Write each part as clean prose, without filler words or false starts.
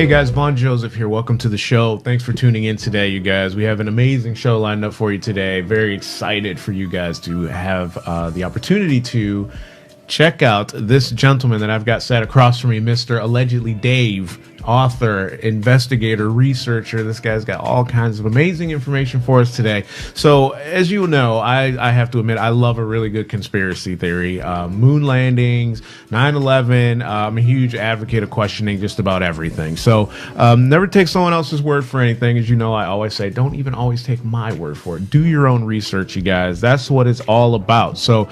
Hey guys, Vaughn Joseph here. Welcome to the show. Thanks for tuning in today, you guys. We have an amazing show lined up for you today. Very excited for you guys to have the opportunity to check out this gentleman that I've got sat across from me, Mr. Allegedly Dave, author, investigator, researcher. This guy's got all kinds of amazing information for us today. So, as you know, I have to admit, I love a really good conspiracy theory. Moon landings, 9/11. I'm a huge advocate of questioning just about everything. So, never take someone else's word for anything. As you know, I always say, don't even always take my word for it. Do your own research, you guys. That's what it's all about. So,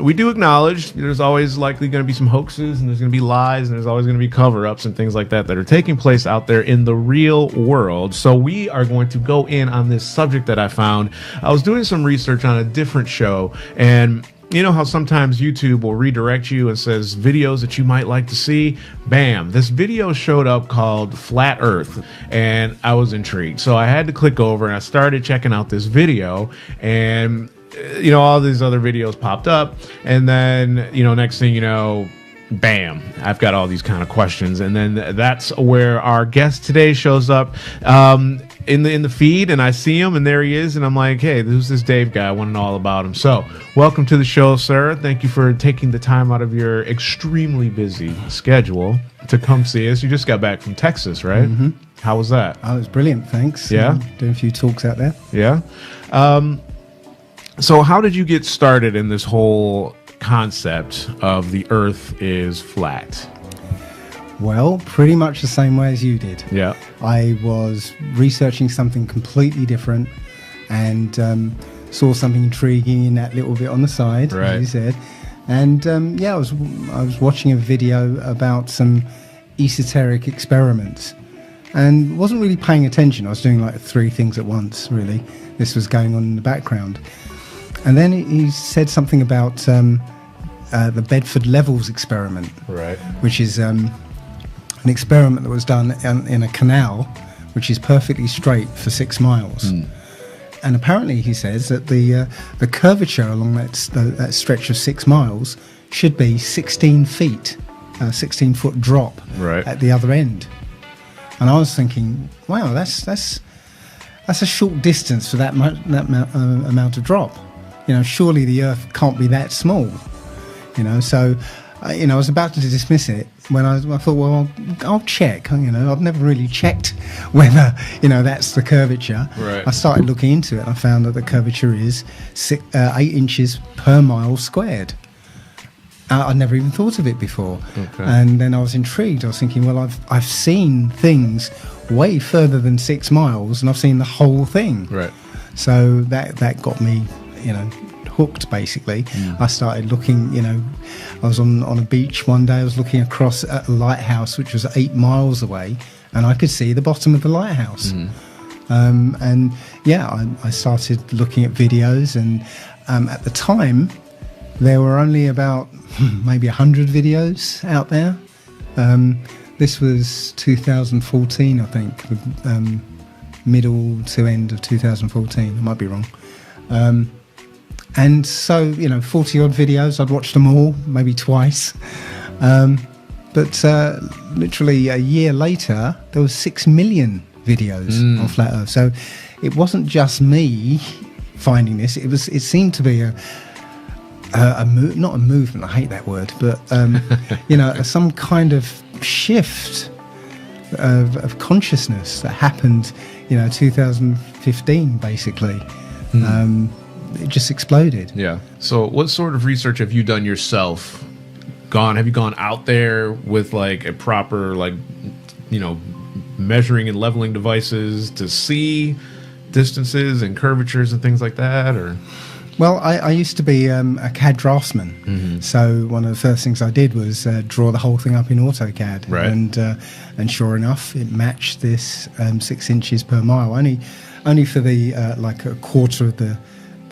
we do acknowledge there's always likely going to be some hoaxes, and there's going to be lies, and there's always going to be cover-ups and things like that are taking place out there in the real world. So we are going to go in on this subject that I found. I was doing some research on a different show, and you know how sometimes YouTube will redirect you and says videos that you might like to see? Bam! This video showed up called Flat Earth, and I was intrigued. So I had to click over, and I started checking out this video, and you know, all these other videos popped up, and then, you know, next thing you know, bam, I've got all these kind of questions. And then that's where our guest today shows up in the feed, and I see him, and there he is, and I'm like, hey, who's this Dave guy? I want to know all about him. So welcome to the show, sir. Thank you for taking the time out of your extremely busy schedule to come see us. You just got back from Texas, right? Mm-hmm. How was that? Oh, it was brilliant, thanks. Yeah? Doing a few talks out there. Yeah? So how did you get started in this whole concept of the Earth is flat? Well, pretty much the same way as you did. Yeah. I was researching something completely different and saw something intriguing in that little bit on the side, right, as you said. And I was watching a video about some esoteric experiments and wasn't really paying attention. I was doing like three things at once, really. This was going on in the background. And then he said something about the Bedford Levels experiment, right, which is an experiment that was done in a canal which is perfectly straight for 6 miles. Mm. And apparently he says that the curvature along that stretch of 6 miles should be 16 feet, 16-foot drop, right, at the other end. And I was thinking, wow, that's a short distance for that amount of drop. You know, surely the Earth can't be that small. You know, so I was about to dismiss it when I thought, well, I'll check. You know, I've never really checked whether, you know, that's the curvature. Right. I started looking into it, and I found that the curvature is 8 inches per mile squared. I'd never even thought of it before. Okay. And then I was intrigued. I was thinking, well, I've seen things way further than 6 miles, and I've seen the whole thing. Right. So that got me, you know, hooked, basically. I started looking, you know, I was on a beach one day, I was looking across at a lighthouse which was 8 miles away, and I could see the bottom of the lighthouse. And yeah, I started looking at videos, and at the time there were only about maybe 100 videos out there. This was 2014, I think, middle to end of 2014. I might be wrong. And so, you know, 40 odd videos, I'd watched them all, maybe twice. But literally a year later, there was 6 million videos on Flat Earth. So it wasn't just me finding this. It seemed to be not a movement, I hate that word, but, you know, some kind of shift of consciousness that happened, you know, 2015, basically. It just exploded. Yeah. So what sort of research have you done yourself? Have you gone out there with like a proper, like, you know, measuring and leveling devices to see distances and curvatures and things like that? Or well, I used to be a CAD draftsman. Mm-hmm. So one of the first things I did was draw the whole thing up in AutoCAD. Right. And sure enough, it matched this 6 inches per mile, only for the like a quarter of the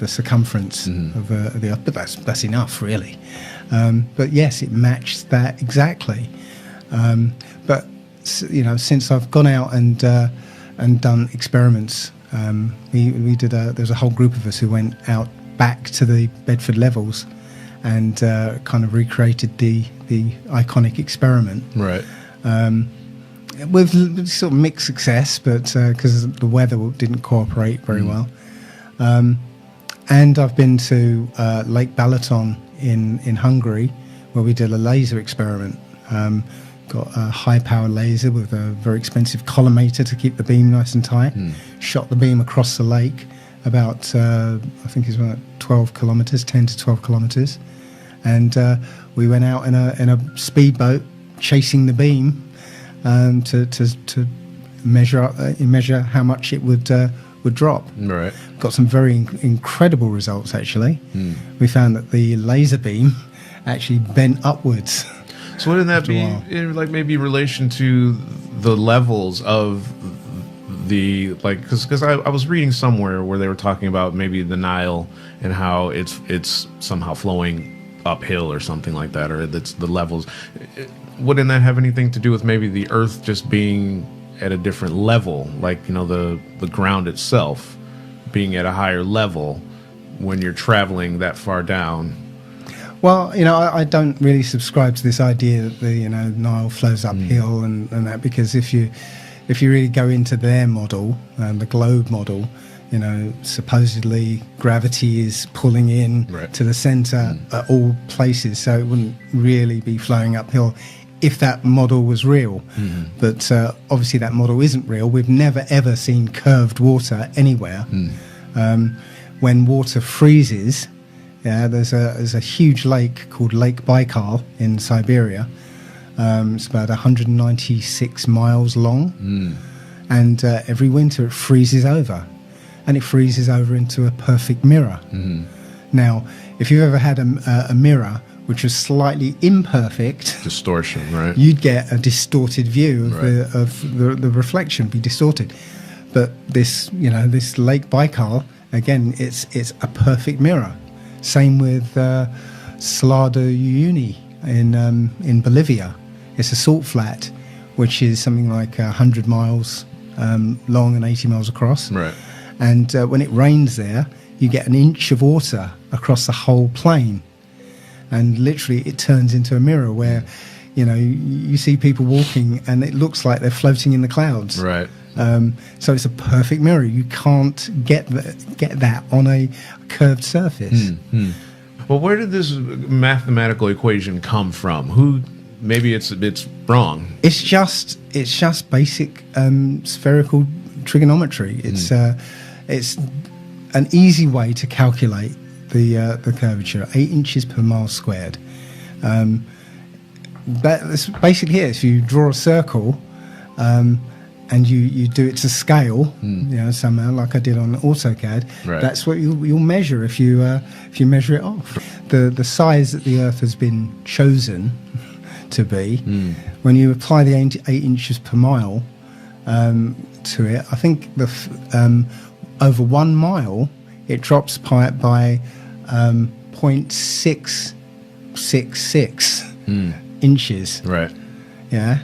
circumference of the Earth, but that's enough, really. But yes, it matched that exactly. But you know, since I've gone out and done experiments, we did there's a whole group of us who went out back to the Bedford Levels and kind of recreated the iconic experiment. Right. with sort of mixed success, but because the weather didn't cooperate very well. And I've been to Lake Balaton in Hungary, where we did a laser experiment. Got a high-power laser with a very expensive collimator to keep the beam nice and tight. Shot the beam across the lake about, I think it's about 12 kilometers, 10 to 12 kilometers. And we went out in a speedboat chasing the beam to measure how much it would drop. Right. Got some very incredible results, actually. We found that the laser beam actually bent upwards. So wouldn't that be in, like, maybe relation to the levels of the, like, because I was reading somewhere where they were talking about maybe the Nile and how it's somehow flowing uphill or something like that, or that's the levels. Wouldn't that have anything to do with maybe the Earth just being at a different level, like, you know, the ground itself being at a higher level when you're traveling that far down? Well, you know, I don't really subscribe to this idea that the Nile flows uphill and that, because if you really go into their model, the globe model, you know, supposedly gravity is pulling in to the center at all places, so it wouldn't really be flowing uphill if that model was real. But obviously that model isn't real. We've never ever seen curved water anywhere. When water freezes, there's a huge lake called Lake Baikal in Siberia. It's about 196 miles long, and every winter it freezes over, and it freezes over into a perfect mirror. Now, if you've ever had a mirror which was slightly imperfect, distortion, right? You'd get a distorted view of the reflection, be distorted. But this Lake Baikal, again, it's a perfect mirror. Same with Salar de Uyuni in Bolivia. It's a salt flat, which is something like 100 miles long and 80 miles across. Right. And when it rains there, you get an inch of water across the whole plain. And literally it turns into a mirror where, you see people walking and it looks like they're floating in the clouds. Right. So it's a perfect mirror. You can't get that on a curved surface. Well, where did this mathematical equation come from? Who? Maybe it's wrong. It's just basic spherical trigonometry. It's an easy way to calculate the curvature. 8 inches per mile squared. That's basically it. If you draw a circle, and you do it to scale, somehow, like I did on AutoCAD. Right. That's what you'll measure if you measure it off. The size that the Earth has been chosen to be, when you apply the 8 inches per mile to it, I think over 1 mile it drops by 0.666 inches. Right. Yeah.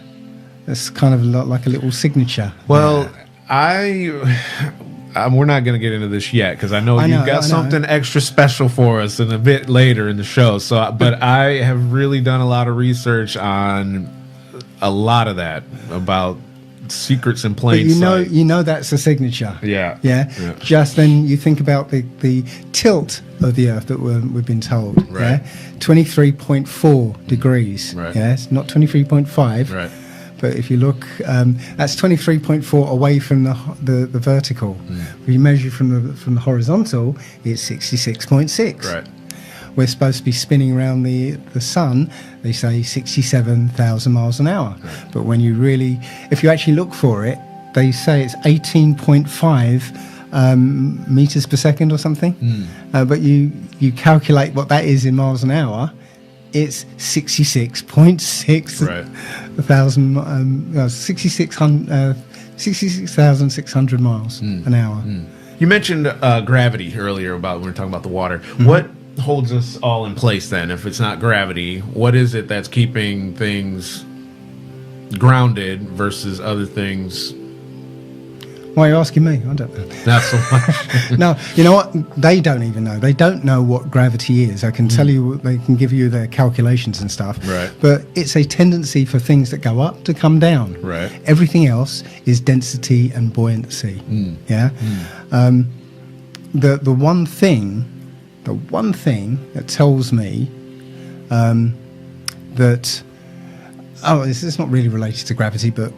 That's kind of like a little signature. Well, we're not going to get into this yet because I know you've got something extra special for us in a bit later in the show. But I have really done a lot of research on a lot of that about secrets in plain sight. You know that's a signature. Yeah. Just then you think about the tilt of the Earth that we've been told. Right. Yeah? 23.4 degrees. Right. Yeah, it's not 23.5. Right. But if you look, that's 23.4 away from the vertical. If you measure from the horizontal, it's 66.6. Right. We're supposed to be spinning around the sun, they say 67,000 miles an hour. Right. But if you actually look for it, they say it's 18.5 meters per second or something. But you calculate what that is in miles an hour, it's 66.6 thousand, 66,600 miles an hour. You mentioned gravity earlier when we were talking about the water. What holds us all in place then? If it's not gravity, what is it that's keeping things grounded versus other things Why are you asking me? I don't know. Not so much. No, you know what? They don't even know. They don't know what gravity is. I can tell you, they can give you their calculations and stuff. Right. But it's a tendency for things that go up to come down. Right. Everything else is density and buoyancy. Yeah. The one thing that tells me that, this is not really related to gravity, but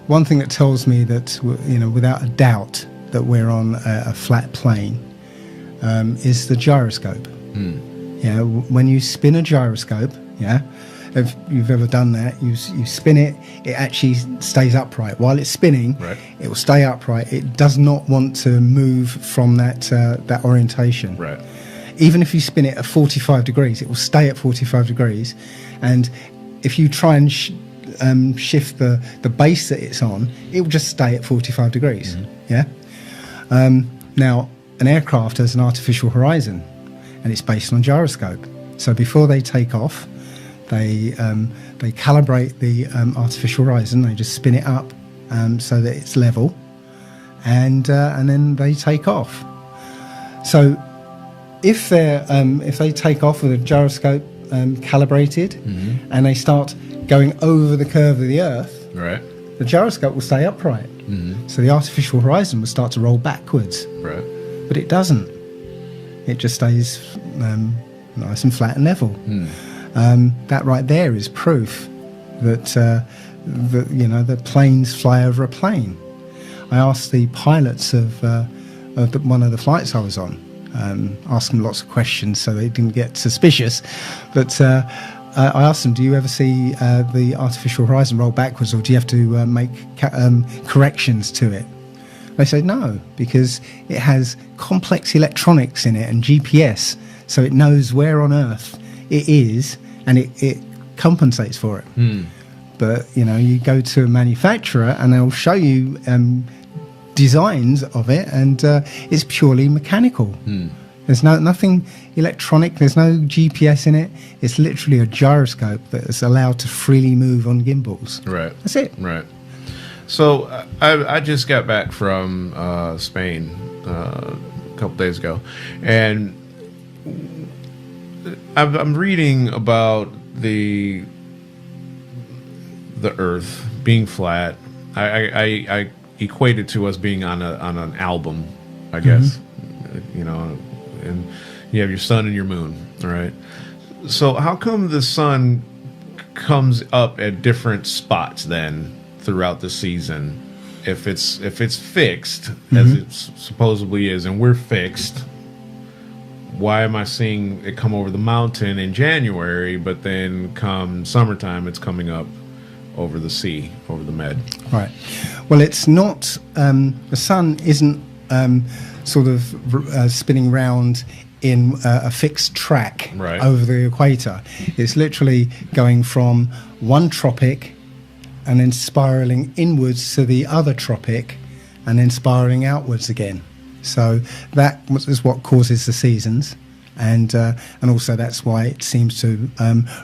one thing that tells me that, without a doubt, that we're on a flat plane is the gyroscope. Yeah, when you spin a gyroscope, if you've ever done that, you spin it, it actually stays upright. While it's spinning, right, it will stay upright. It does not want to move from that orientation. Right. Even if you spin it at 45 degrees, it will stay at 45 degrees. And if you try and shift the base that it's on, it will just stay at 45 degrees. Yeah. Now, an aircraft has an artificial horizon, and it's based on gyroscope. So before they take off, they calibrate the artificial horizon. They just spin it up so that it's level, and then they take off. So if they take off with a gyroscope calibrated, and they start going over the curve of the Earth, right, the gyroscope will stay upright. So the artificial horizon will start to roll backwards. Right. But it doesn't. It just stays nice and flat and level. That right there is proof that the planes fly over a plane. I asked the pilots of one of the flights I was on, asked them lots of questions so they didn't get suspicious, but I asked them, do you ever see the artificial horizon roll backwards, or do you have to make corrections to it? They said no, because it has complex electronics in it and GPS, so it knows where on Earth it is, and it compensates for it. But you go to a manufacturer and they'll show you designs of it, and it's purely mechanical. There's nothing electronic. There's no GPS in it. It's literally a gyroscope that is allowed to freely move on gimbals. Right. That's it. Right. So I just got back from Spain a couple days ago, and I'm reading about the Earth being flat. I equate it to us being on an album, I guess. And you have your sun and your moon, all right? So how come the sun comes up at different spots then throughout the season? If it's fixed, as it supposedly is, and we're fixed, why am I seeing it come over the mountain in January, but then come summertime it's coming up over the sea, over the Med? Right. Well, it's not, the sun isn't sort of spinning round in a fixed track over the equator. It's literally going from one tropic and then spiraling inwards to the other tropic and then spiraling outwards again. So that is what causes the seasons, and also that's why it seems to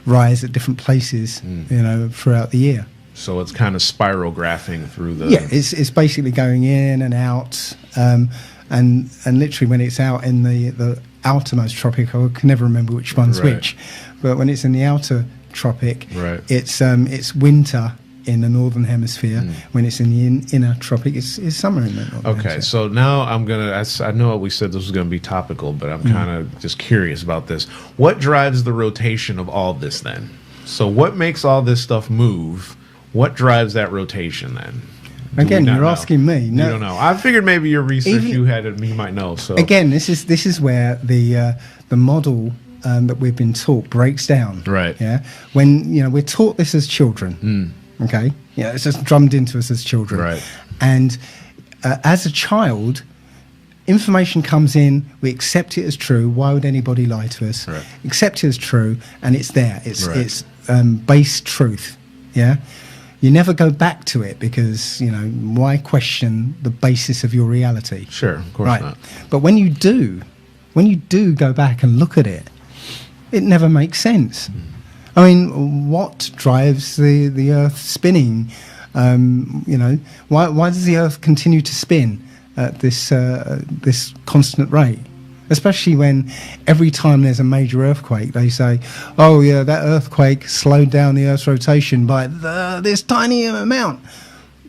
rise at different places, throughout the year. So it's kind of spirographing through the... Yeah, it's basically going in and out, and literally when it's out in the outermost tropic, I can never remember which one's which, but when it's in the outer tropic, it's winter in the northern hemisphere. When it's in the inner tropic, it's summer in the northern hemisphere. So now I know we said this was going to be topical, but I'm kind of just curious about this. What drives the rotation of all this then? So what makes all this stuff move? What drives that rotation then? Again, you're asking me. No, you don't know. I figured maybe your research you might know. So again, this is where the model that we've been taught breaks down. Right. Yeah. When we're taught this as children. Okay. Yeah. It's just drummed into us as children. Right. And as a child, information comes in. We accept it as true. Why would anybody lie to us? Right. Accept it as true, and it's there. It's base truth. Yeah. You never go back to it because, why question the basis of your reality? Sure, of course not. But when you do go back and look at it, it never makes sense. I mean, what drives the Earth spinning You know, why does the Earth continue to spin at this constant rate? Especially when every time there's a major earthquake, they say, oh, yeah, that earthquake slowed down the Earth's rotation by this tiny amount.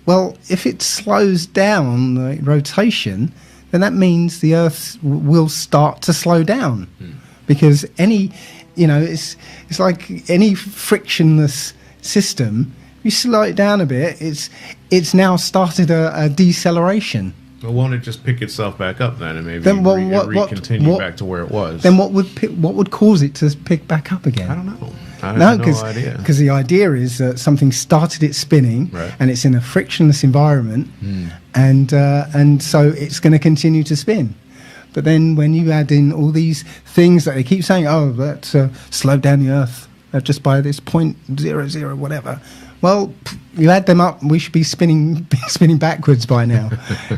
Well, if it slows down the rotation, then that means the Earth will start to slow down. Because it's like any frictionless system, you slow it down a bit, it's now started a deceleration. Well, won't it just pick itself back up then, and maybe continue back to where it was? Then what would cause it to pick back up again? I don't know. I have no idea. Because the idea is that something started it spinning, right, and it's in a frictionless environment, and so it's going to continue to spin. But then when you add in all these things that they keep saying, oh, that's slowed down the Earth just by this 0.00 whatever. Well, you add them up, we should be spinning backwards by now.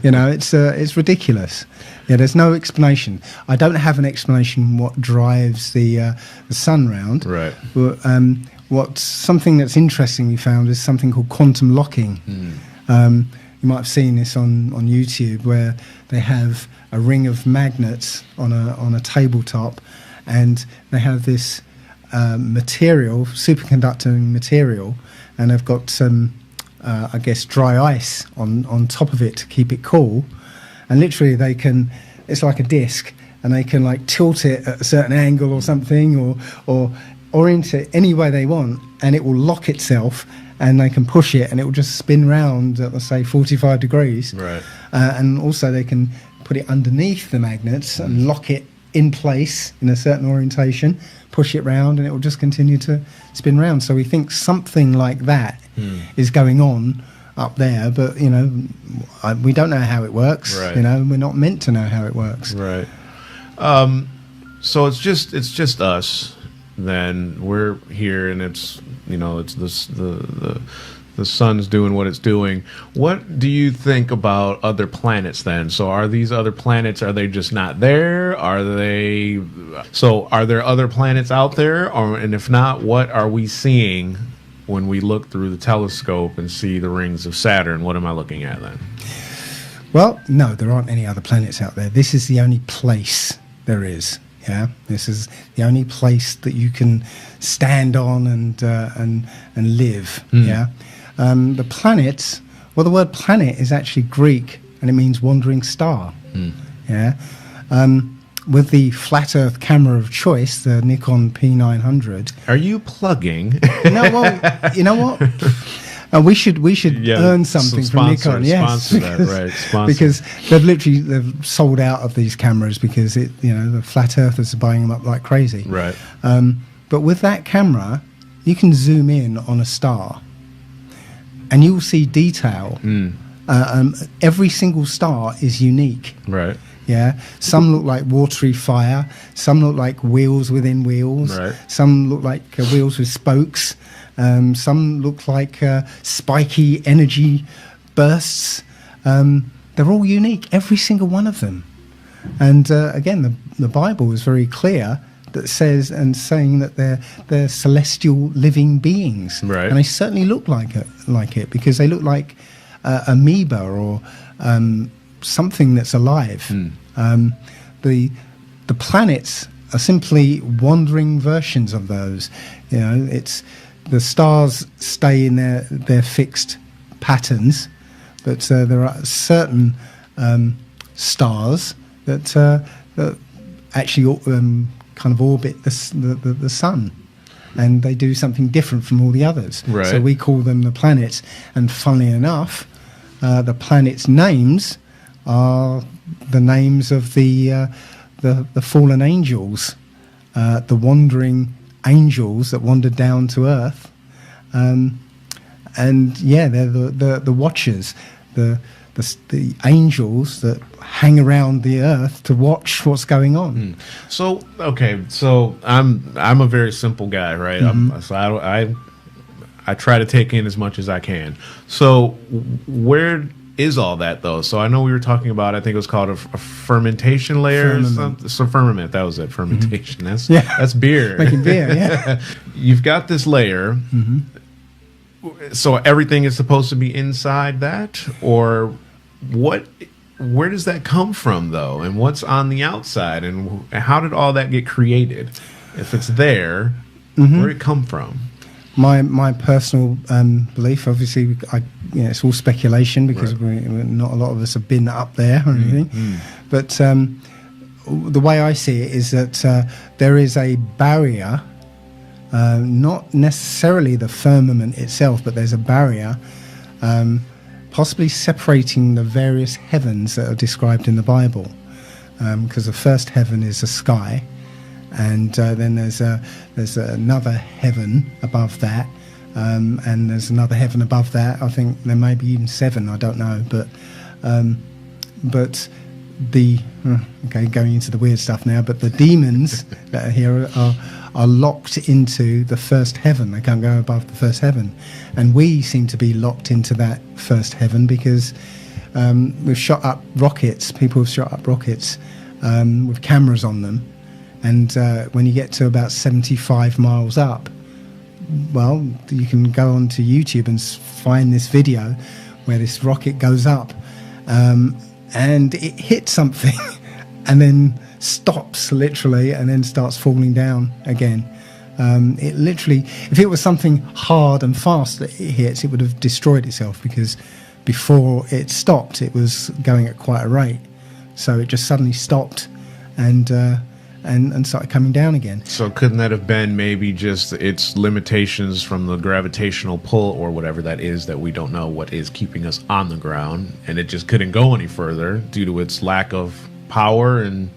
You know, it's ridiculous. Yeah, there's no explanation. I don't have an explanation what drives the sun round. Right. But something that's interesting we found is something called quantum locking. You might have seen this on YouTube, where they have a ring of magnets on a tabletop, and they have this material, superconducting material, and they've got some, I guess, dry ice on top of it to keep it cool. And literally it's like a disc, and they can like tilt it at a certain angle or something, or orient it any way they want, and it will lock itself, and they can push it, and it will just spin round at, let's say, 45 degrees. Right. And also they can put it underneath the magnets and lock it in place in a certain orientation, push it round, and it will just continue to spin round. So we think something like that is going on up there, but you know, we don't know how it works. Right. You know, we're not meant to know how it works. Right. So it's just us. Then we're here, and it's, you know, it's the sun's doing what it's doing. What do you think about other planets then? So are these other planets, are they just not there? Are there other planets out there? And if not, what are we seeing when we look through the telescope and see the rings of Saturn? What am I looking at then? Well, no, there aren't any other planets out there. This is the only place there is. Yeah, this is the only place that you can stand on and live. Yeah. The planets, well, the word planet is actually Greek, and it means wandering star. Yeah. With the flat Earth camera of choice, the Nikon P900. Are you plugging? No, well, you know what? We should earn something from Nikon. Yes, because they've sold out of these cameras because the flat earthers are buying them up like crazy. Right. But with that camera, you can zoom in on a star, and you'll see detail. Every single star is unique. Right. Yeah, some look like watery fire. Some look like wheels within wheels. Right. Some look like wheels with spokes. Some look like spiky energy bursts. They're all unique, every single one of them. And again, the Bible is very clear that saying that they're celestial living beings. Right. And they certainly look like it because they look like amoeba or something that's alive. The planets are simply wandering versions of those. You know, it's the stars stay in their fixed patterns, but there are certain stars that actually kind of orbit the sun, and they do something different from all the others. Right. So we call them the planets, and funnily enough, the planets' names are the names of the fallen angels, the wandering angels that wandered down to Earth, and yeah, they're the watchers, the angels that hang around the Earth to watch what's going on. So I'm a very simple guy, right? I try to take in as much as I can. So where is all that though? So I know we were talking about, I think it was called a fermentation layer. So firmament, that was it. Fermentation. That's beer. Making beer. Yeah. You've got this layer. So everything is supposed to be inside that, or what? Where does that come from, though? And what's on the outside? And how did all that get created? If it's there, where did it come from? My personal belief, obviously, it's all speculation because not a lot of us have been up there or anything. But the way I see it is that there is a barrier, not necessarily the firmament itself, but there's a barrier possibly separating the various heavens that are described in the Bible. Because the first heaven is the sky, and then there's another heaven above that, and there's another heaven above that. I think there may be even 7. I don't know, but going into the weird stuff now. But the demons that are here are locked into the first heaven. They can't go above the first heaven, and we seem to be locked into that first heaven because we've shot up rockets. People have shot up rockets with cameras on them. And when you get to about 75 miles up, well, you can go onto YouTube and find this video where this rocket goes up and it hits something and then stops literally and then starts falling down again. It literally, if it was something hard and fast that it hits, it would have destroyed itself, because before it stopped, it was going at quite a rate. So it just suddenly stopped and started coming down again. So couldn't that have been maybe just its limitations from the gravitational pull or whatever that is that we don't know what is keeping us on the ground, and it just couldn't go any further due to its lack of power? And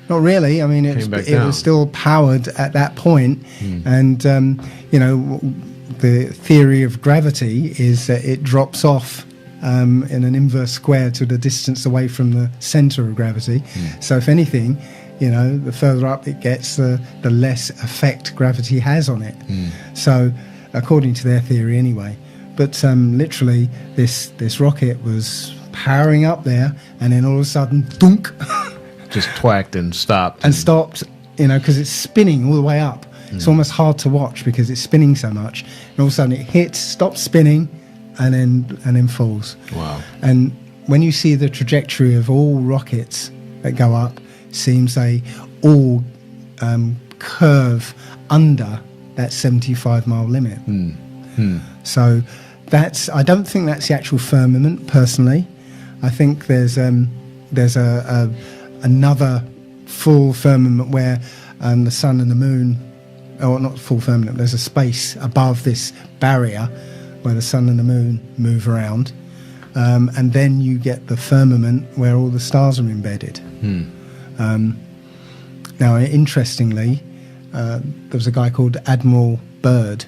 not really. I mean, it was still powered at that point. And the theory of gravity is that it drops off in an inverse square to the distance away from the center of gravity. So if anything, the further up it gets, the less effect gravity has on it. So, according to their theory anyway. But literally, this rocket was powering up there, and then all of a sudden, thunk, just twacked and stopped. And stopped, because it's spinning all the way up. It's almost hard to watch because it's spinning so much. And all of a sudden, it hits, stops spinning, and then falls. Wow. And when you see the trajectory of all rockets that go up, seems they all curve under that 75-mile limit. So I don't think that's the actual firmament personally. I think there's another full firmament where the sun and the moon, or not full firmament, there's a space above this barrier where the sun and the moon move around, and then you get the firmament where all the stars are embedded. Now, interestingly, there was a guy called Admiral Byrd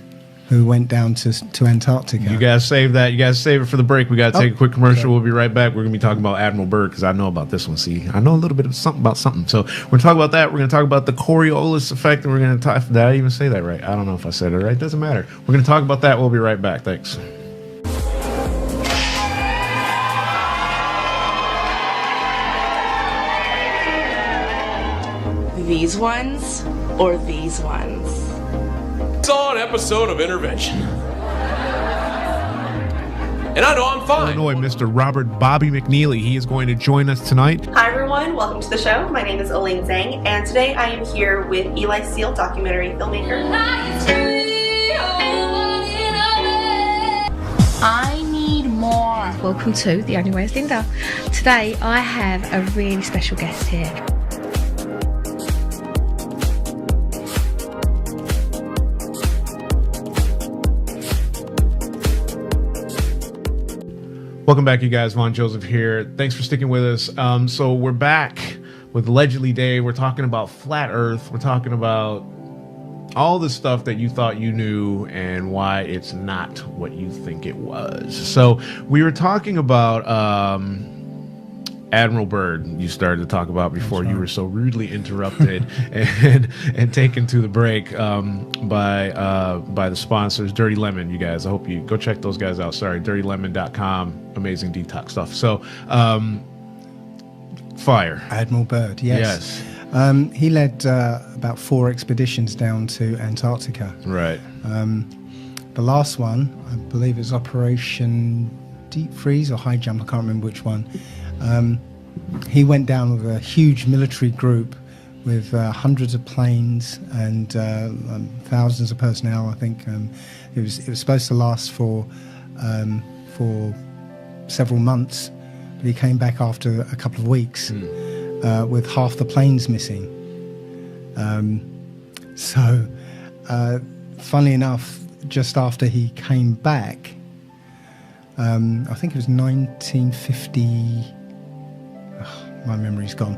who went down to Antarctica. You guys save that. You guys save it for the break. We got to take a quick commercial. Okay. We'll be right back. We're going to be talking about Admiral Byrd because I know about this one. See, I know a little bit of something about something. So we're going to talk about that. We're going to talk about the Coriolis effect, and we're going to talk. Did I even say that right? I don't know if I said it right. Doesn't matter. We're going to talk about that. We'll be right back. Thanks. These ones or these ones? Saw an episode of Intervention. And I know I'm fine. Illinois, Mr. Robert Bobby McNeely. He is going to join us tonight. Hi, everyone. Welcome to the show. My name is Elaine Zhang, and today I am here with Eli Seal, documentary filmmaker. I need more. Welcome to The Only Way is Linda. Today I have a really special guest here. Welcome back, you guys. Vaughn Joseph here. Thanks for sticking with us. So we're back with Allegedly Dave. We're talking about flat Earth. We're talking about all the stuff that you thought you knew and why it's not what you think it was. So we were talking about Admiral Byrd. You started to talk about before you were so rudely interrupted and taken to the break by the sponsors, Dirty Lemon. You guys, I hope you go check those guys out. Sorry, dirtylemon.com. Amazing detox stuff. So, fire. Admiral Byrd, yes. He led about 4 expeditions down to Antarctica. Right. the last one, I believe it was Operation Deep Freeze or High Jump, I can't remember which one. He went down with a huge military group with hundreds of planes and thousands of personnel. I think it was supposed to last for several months, but he came back after a couple of weeks with half the planes missing. So, funnily enough, just after he came back, I think it was 1950. My memory's gone.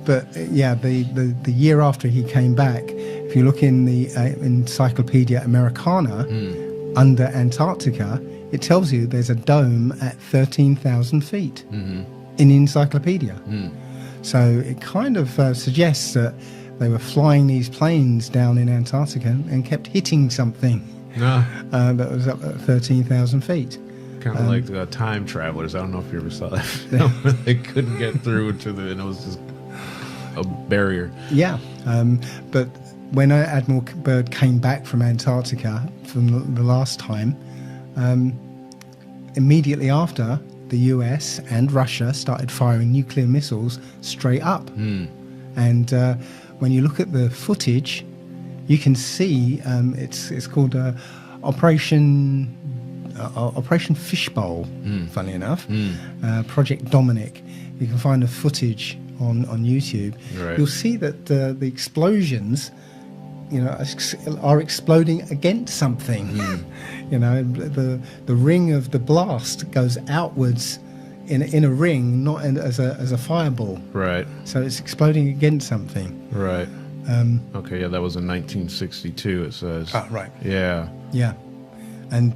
But yeah, the year after he came back, if you look in the Encyclopedia Americana, under Antarctica, it tells you there's a dome at 13,000 feet in the encyclopedia. So it kind of suggests that they were flying these planes down in Antarctica and kept hitting something that was up at 13,000 feet. Kind of like time travelers. I don't know if you ever saw that. They couldn't get through and it was just a barrier. Yeah, but when Admiral Byrd came back from Antarctica from the last time, immediately after, the US and Russia started firing nuclear missiles straight up. And when you look at the footage, you can see it's called Operation Fishbowl, funny enough, Project Dominic. You can find the footage on YouTube. Right. You'll see that the explosions, are exploding against something. The ring of the blast goes outwards in a ring, not as a fireball. Right. So it's exploding against something. Right. Okay. Yeah, that was in 1962. It says. Ah, right. Yeah. Yeah, and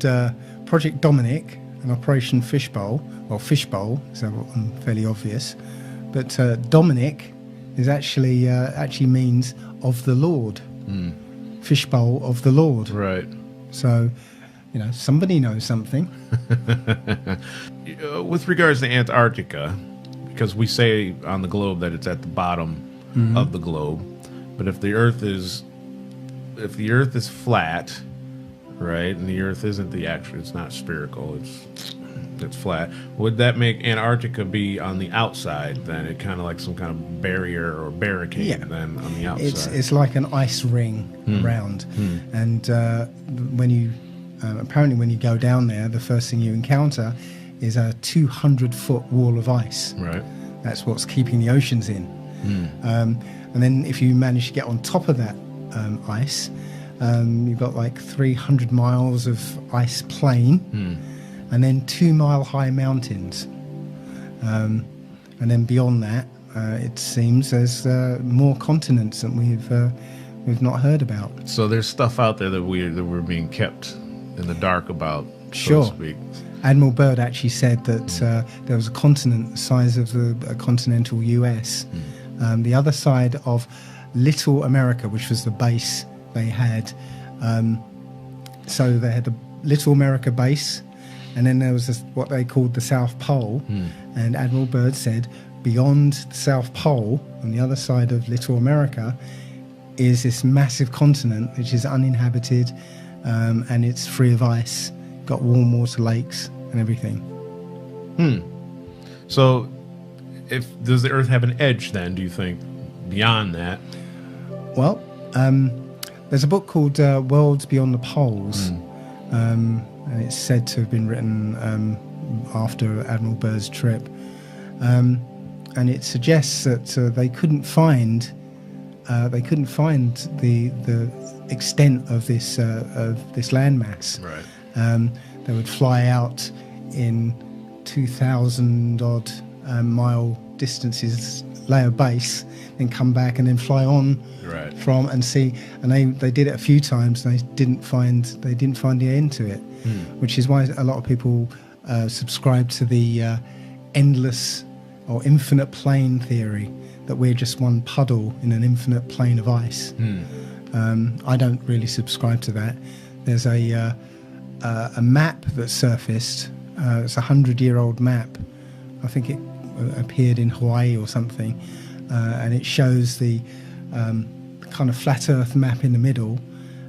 Project Dominic and Operation Fishbowl, Fishbowl, so fairly obvious, but Dominic is actually means of the Lord. Fishbowl of the Lord. Right. So, somebody knows something. With regards to Antarctica, because we say on the globe that it's at the bottom of the globe, but if the Earth is flat, right, and the Earth isn't it's not spherical, it's flat, would that make Antarctica be on the outside then? It kind of like some kind of barrier or barricade then on the outside? It's like an ice ring around. And when you apparently when you go down there, the first thing you encounter is a 200-foot wall of ice. Right. That's what's keeping the oceans in. And then if you manage to get on top of that ice, you've got like 300 miles of ice plain, and then 2-mile-high mountains. And then beyond that, it seems there's more continents that we've not heard about. So there's stuff out there that we're being kept in the dark about, sure. so to speak. Admiral Byrd actually said that there was a continent the size of the continental US, the other side of Little America, which was the base they had. So they had the Little America base, and then there was what they called the South Pole. And Admiral Byrd said beyond the South Pole, on the other side of Little America, is this massive continent which is uninhabited, and it's free of ice, got warm water lakes and everything. So does the Earth have an edge then, do you think, beyond that? Well, there's a book called Worlds Beyond the Poles, and it's said to have been written after Admiral Byrd's trip, and it suggests that they couldn't find the extent of this landmass. Right. They would fly out in 2,000 odd mile distances, lay a base, then come back and then fly on from and see. And they did it a few times, and they didn't find the end to it, which is why a lot of people subscribe to the endless or infinite plane theory, that we're just one puddle in an infinite plane of ice. I don't really subscribe to that. There's a map that surfaced. It's a 100-year-old map. I think it appeared in Hawaii or something, and it shows the kind of flat Earth map in the middle,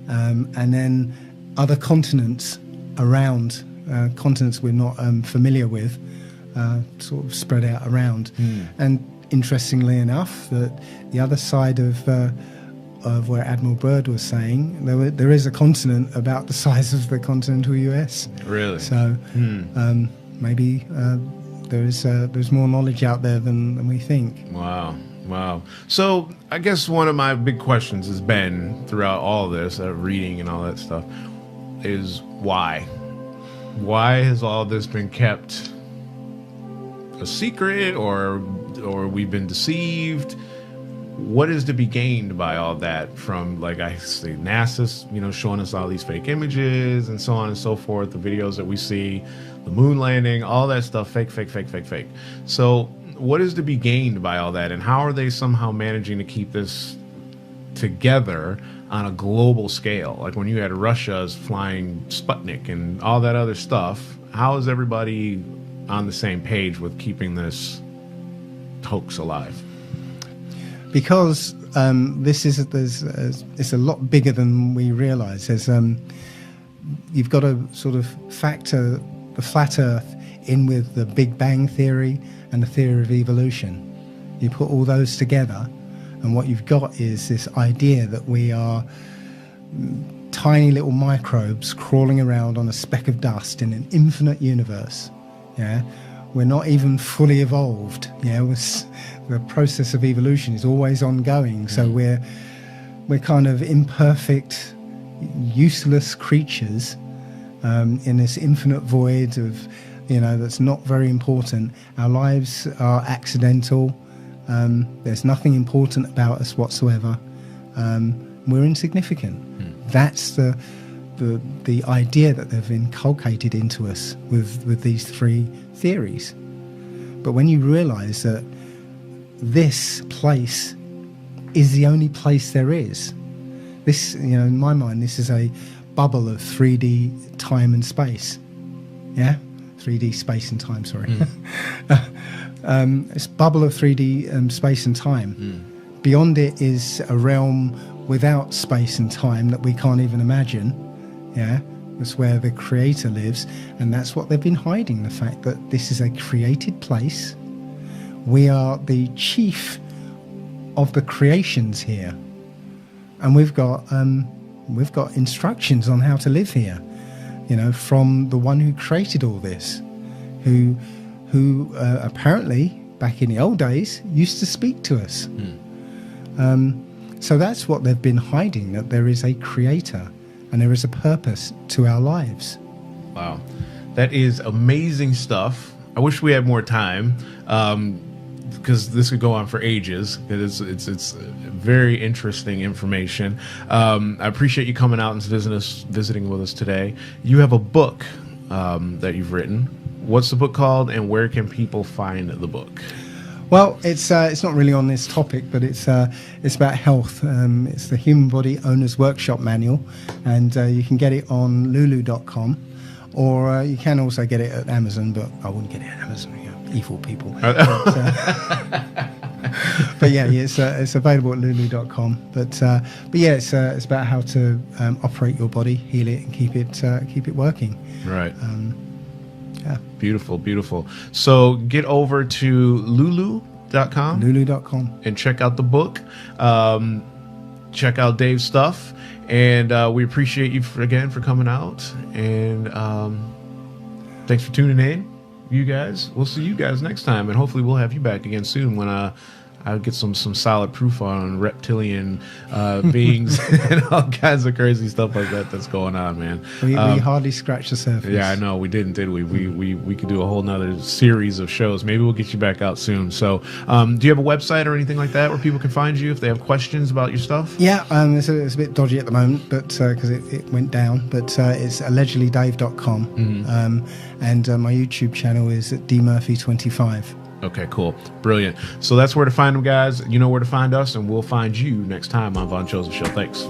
and then other continents around, continents we're not familiar with, sort of spread out around. And interestingly enough, that the other side of where Admiral Byrd was saying, there is a continent about the size of the continental US. Really? So maybe there's more knowledge out there than we think. Wow. So I guess one of my big questions has been throughout all this, reading and all that stuff, is why? Why has all this been kept a secret, or we've been deceived? What is to be gained by all that from, like I say, NASA's, showing us all these fake images and so on and so forth, the videos that we see, the moon landing, all that stuff, fake. So what is to be gained by all that, and how are they somehow managing to keep this together on a global scale? Like when you had Russia's flying Sputnik and all that other stuff, how is everybody on the same page with keeping this hoax alive? Because it's a lot bigger than we realise. You've got to sort of factor the flat Earth in with the Big Bang theory and the theory of evolution. You put all those together, and what you've got is this idea that we are tiny little microbes crawling around on a speck of dust in an infinite universe. Yeah, we're not even fully evolved. Yeah, the process of evolution is always ongoing. So we're kind of imperfect, useless creatures in this infinite void of, that's not very important. Our lives are accidental. There's nothing important about us whatsoever. We're insignificant. That's the idea that they've inculcated into us with these three theories. But when you realise that this place is the only place there is, this, in my mind, this is a bubble of 3D time and space. Yeah? 3D space and time, sorry. It's a bubble of 3D space and time. Beyond it is a realm without space and time that we can't even imagine. Yeah, that's where the creator lives, and that's what they've been hiding, the fact that this is a created place. We are the chief of the creations here, and we've got instructions on how to live here, from the one who created all this, who apparently back in the old days used to speak to us. So that's what they've been hiding, that there is a creator and there is a purpose to our lives. Wow. That is amazing stuff. I wish we had more time, because this could go on for ages. It's very interesting information. I appreciate you coming out and visiting with us today. You have a book that you've written. What's the book called, and where can people find the book? Well, it's not really on this topic, but it's about health. It's the Human Body Owner's Workshop Manual, and you can get it on lulu.com, or you can also get it at Amazon, but I wouldn't get it at Amazon, evil people. But yeah, it's available at lulu.com. But yeah, it's about how to operate your body, heal it, and keep it working. Right. Yeah. Beautiful. So get over to lulu.com. Lulu.com. And check out the book. Check out Dave's stuff. And we appreciate you again for coming out. And thanks for tuning in, you guys. We'll see you guys next time. And hopefully we'll have you back again soon when I'll get some solid proof on reptilian beings and all kinds of crazy stuff like that that's going on, man. We hardly scratched the surface. Yeah, I know. We didn't, did we? We could do a whole nother series of shows. Maybe we'll get you back out soon. So do you have a website or anything like that where people can find you if they have questions about your stuff? Yeah, it's a bit dodgy at the moment, but because it went down. But it's allegedlydave.com. Mm-hmm. And my YouTube channel is at dmurphy25. Okay, cool. Brilliant. So that's where to find them, guys. You know where to find us, and we'll find you next time on Vaughn Joseph Show. Thanks.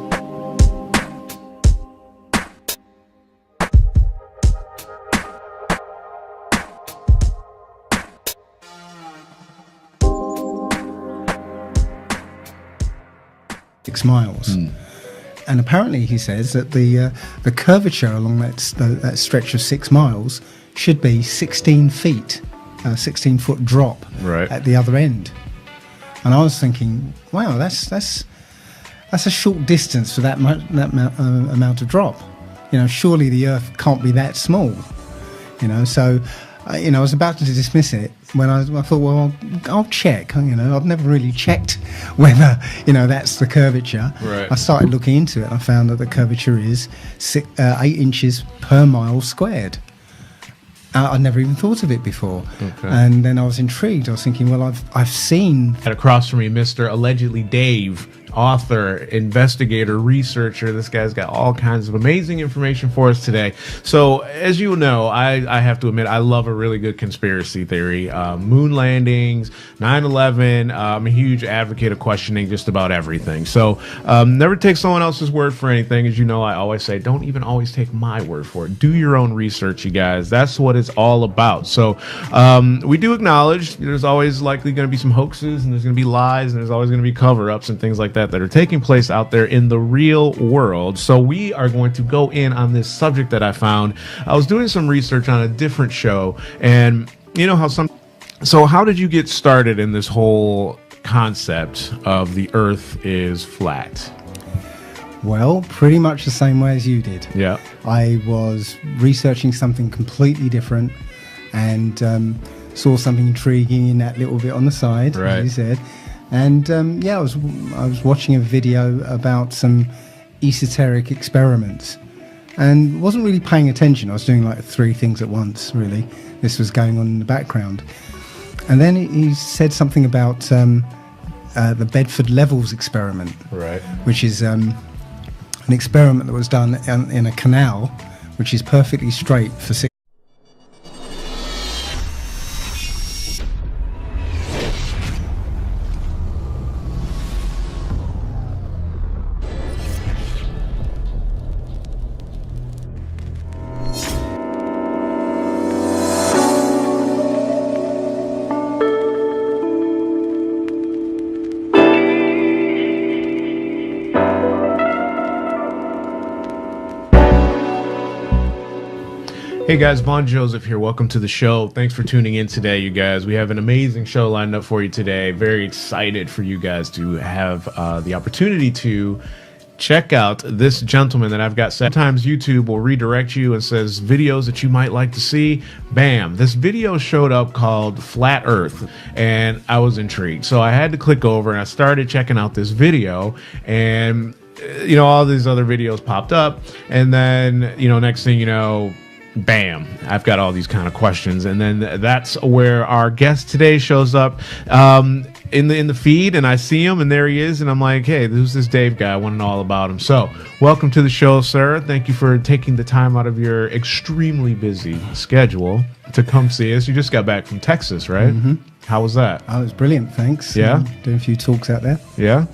Miles. And apparently, he says that the curvature along that stretch of 6 miles should be 16 feet, 16-foot drop at the other end. And I was thinking, wow, that's a short distance for that amount of drop. Surely the Earth can't be that small. So I was about to dismiss it when I thought, well, I'll check. I've never really checked whether that's the curvature. Right. I started looking into it, and I found that the curvature is 8 inches per mile squared. I'd never even thought of it before. Okay. And then I was intrigued. I was thinking, well, I've seen... Across from me, Mr. Allegedly Dave, author, investigator, researcher. This guy's got all kinds of amazing information for us today. So, as you know, I have to admit, I love a really good conspiracy theory. Moon landings, 9/11. I'm a huge advocate of questioning just about everything. So, never take someone else's word for anything. As you know, I always say, don't even always take my word for it. Do your own research, you guys. That's what it's all about. So, we do acknowledge there's always likely going to be some hoaxes, and there's going to be lies, and there's always going to be cover-ups and things like that are taking place out there in the real world. So we are going to go in on this subject that I found. I was doing some research on a different show, and how did you get started in this whole concept of the Earth is flat? Well, pretty much the same way as you did. Yeah. I was researching something completely different, and saw something intriguing in that little bit on the side, as you said. And I was watching a video about some esoteric experiments, and wasn't really paying attention. I was doing like 3 things at once, really. This was going on in the background. And then he said something about the Bedford Levels experiment, which is an experiment that was done in a canal, which is perfectly straight for 6. Hey guys, Vaughn Joseph here. Welcome to the show. Thanks for tuning in today, you guys. We have an amazing show lined up for you today. Very excited for you guys to have the opportunity to check out this gentleman that I've got. Sometimes YouTube will redirect you and says videos that you might like to see. Bam! This video showed up called Flat Earth, and I was intrigued. So I had to click over, and I started checking out this video, and all these other videos popped up, and then next thing you know, bam, I've got all these kind of questions. And then that's where our guest today shows up in the feed, and I see him, and there he is, and I'm like, hey, who's this Dave guy? I want to know all about him. So welcome to the show, sir. Thank you for taking the time out of your extremely busy schedule to come see us. You just got back from Texas, right? Mm-hmm. How was that? Oh, it was brilliant, thanks. Yeah? Doing a few talks out there. Yeah?